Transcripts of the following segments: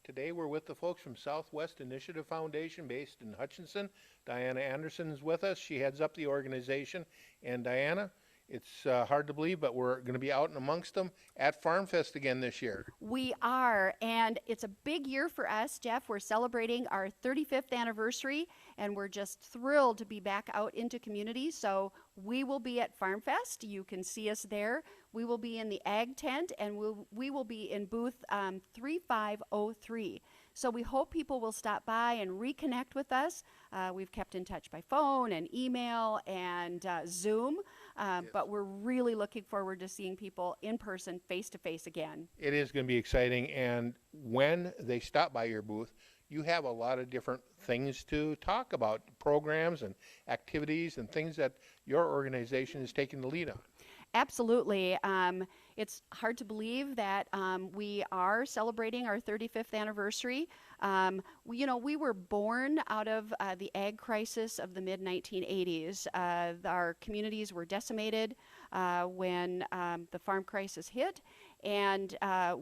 Today we're with the folks from Southwest Initiative Foundation based in Hutchinson. Diana Anderson is with us. She heads up the organization. And Diana, it's hard to believe, but we're going to be out and amongst them at Farmfest again this year. We are, and it's a big year for us, Jeff. We're celebrating our 35th anniversary, and we're just thrilled to be back out into community. So we will be at Farmfest. You can see us there. We will be in the Ag tent, and we will be in booth 3503. So we hope people will stop by and reconnect with us. We've kept in touch by phone and email and Zoom, but we're really looking forward to seeing people in person, face to face again. It is going to be exciting, and when they stop by your booth, you have a lot of different things to talk about, programs and activities and things that your organization is taking the lead on. Absolutely. It's hard to believe that we are celebrating our 35th anniversary. We were born out of the ag crisis of the mid-1980s. Our communities were decimated when the farm crisis hit, and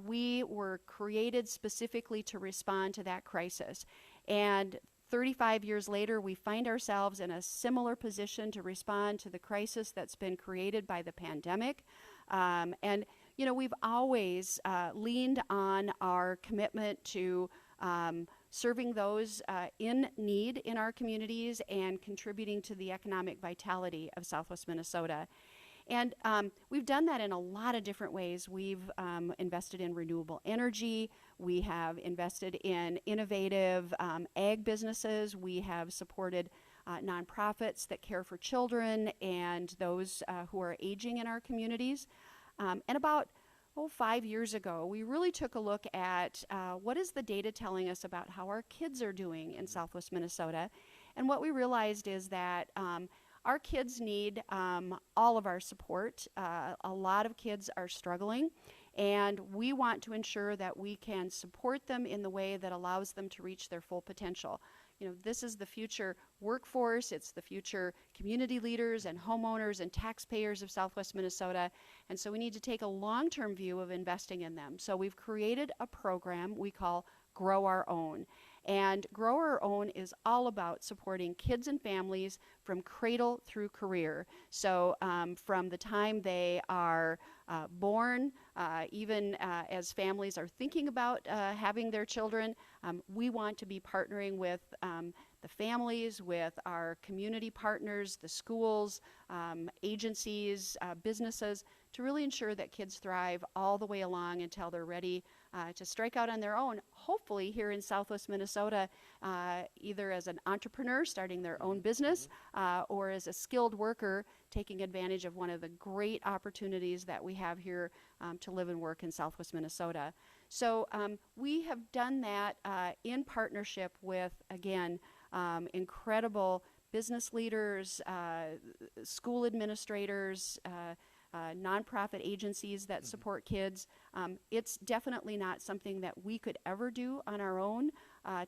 we were created specifically to respond to that crisis. And 35 years later, we find ourselves in a similar position to respond to the crisis that's been created by the pandemic. We've always leaned on our commitment to serving those in need in our communities and contributing to the economic vitality of Southwest Minnesota. And we've done that in a lot of different ways. We've invested in renewable energy. We have invested in innovative ag businesses. We have supported nonprofits that care for children and those who are aging in our communities. And about 5 years ago, we really took a look at what is the data telling us about how our kids are doing in Southwest Minnesota. And what we realized is that our kids need all of our support. A lot of kids are struggling, and we want to ensure that we can support them in the way that allows them to reach their full potential. This is the future workforce. It's the future community leaders and homeowners and taxpayers of Southwest Minnesota. And so we need to take a long-term view of investing in them. So we've created a program we call Grow Our Own. And Grow Our Own is all about supporting kids and families from cradle through career. So from the time they are born, even as families are thinking about having their children, we want to be partnering with the families, with our community partners, the schools, agencies, businesses, to really ensure that kids thrive all the way along until they're ready to strike out on their own, hopefully here in Southwest Minnesota, either as an entrepreneur starting their own business or as a skilled worker taking advantage of one of the great opportunities that we have here to live and work in Southwest Minnesota. So we have done that in partnership with, again, incredible business leaders, school administrators, nonprofit agencies that support kids. It's definitely not something that we could ever do on our own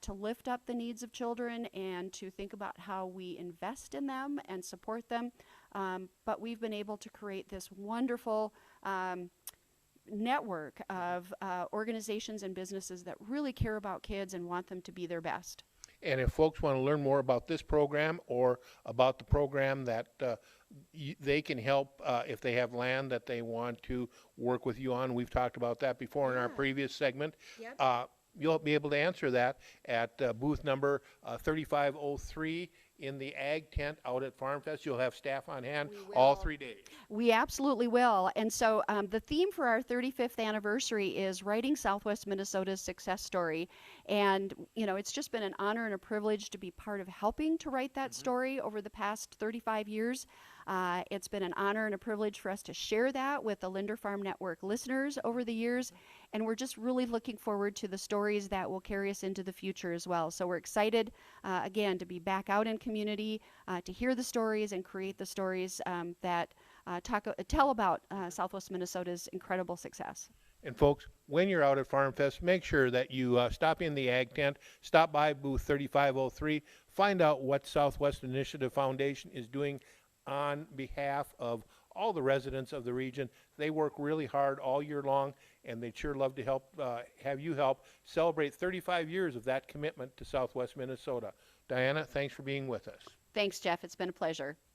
to lift up the needs of children and to think about how we invest in them and support them. But we've been able to create this wonderful network of organizations and businesses that really care about kids and want them to be their best. And if folks want to learn more about this program or about the program that they can help if they have land that they want to work with you on, we've talked about that before in our previous segment. Yep. You'll be able to answer that at booth number 3503 in the Ag tent out at Farmfest. You'll have staff on hand all 3 days. We absolutely will. And so the theme for our 35th anniversary is writing Southwest Minnesota's success story. And, it's just been an honor and a privilege to be part of helping to write that story over the past 35 years. It's been an honor and a privilege for us to share that with the Linder Farm Network listeners over the years. And we're just really looking forward to the stories that will carry us into the future as well. So we're excited, again, to be back out in community, to hear the stories and create the stories that tell about Southwest Minnesota's incredible success. And folks, when you're out at Farmfest, make sure that you stop in the Ag tent, stop by booth 3503, find out what Southwest Initiative Foundation is doing on behalf of all the residents of the region. They work really hard all year long, and they'd sure love to help, have you help celebrate 35 years of that commitment to Southwest Minnesota. Diana, thanks for being with us. Thanks, Jeff. It's been a pleasure.